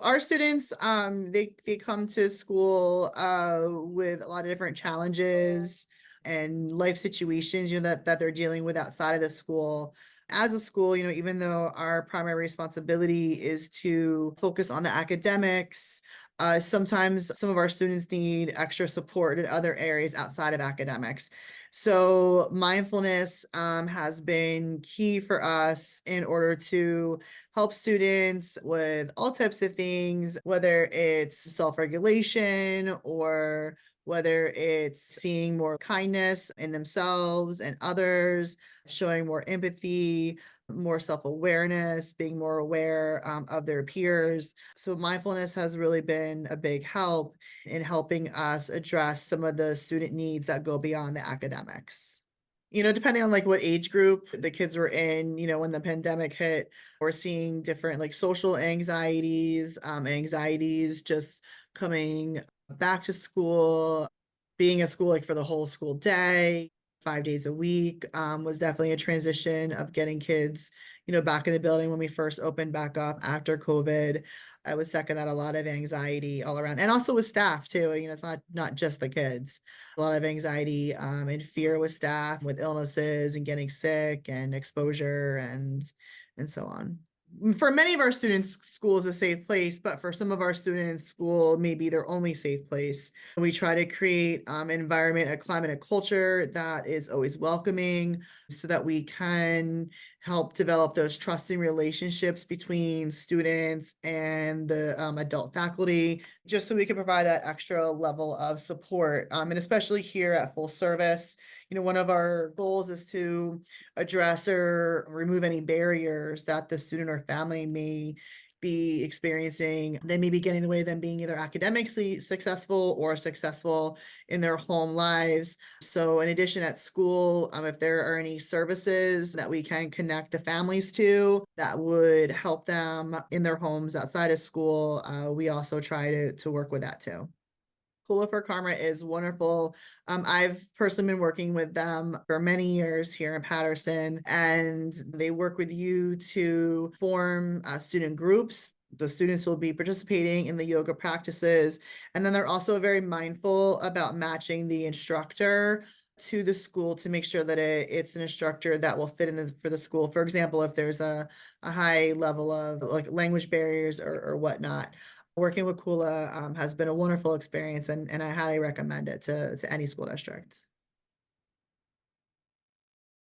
Our students, they come to school with a lot of different challenges and life situations, that they're dealing with outside of the school. As a school, even though our primary responsibility is to focus on the academics, sometimes some of our students need extra support in other areas outside of academics. So mindfulness has been key for us in order to help students with all types of things, whether it's self-regulation or whether it's seeing more kindness in themselves and others, showing more empathy, more self-awareness, being more aware of their peers. So mindfulness has really been a big help in helping us address some of the student needs that go beyond the academics. Depending on like what age group the kids were in, when the pandemic hit, we're seeing different like social anxieties just coming back to school, being at school like for the whole school day, 5 days a week, was definitely a transition of getting kids, back in the building when we first opened back up after COVID. I was second that a lot of anxiety all around, and also with staff too. It's not just the kids. A lot of anxiety and fear with staff, with illnesses and getting sick and exposure and so on. For many of our students, school is a safe place, but for some of our students, school may be their only safe place. We try to create an environment, a climate, a culture that is always welcoming so that we can help develop those trusting relationships between students and the adult faculty, just so we can provide that extra level of support. And especially here at Full Service, one of our goals is to address or remove any barriers that the student or family may be experiencing that may be getting in the way of them being either academically successful or successful in their home lives. So in addition at school, if there are any services that we can connect the families to that would help them in their homes outside of school, we also try to work with that too. Kula for Karma is wonderful. I've personally been working with them for many years here in Patterson, and they work with you to form student groups. The students will be participating in the yoga practices, and then they're also very mindful about matching the instructor to the school to make sure that it's an instructor that will fit in for the school. For example, if there's a high level of like language barriers or whatnot. Working with Kula has been a wonderful experience, and I highly recommend it to any school district.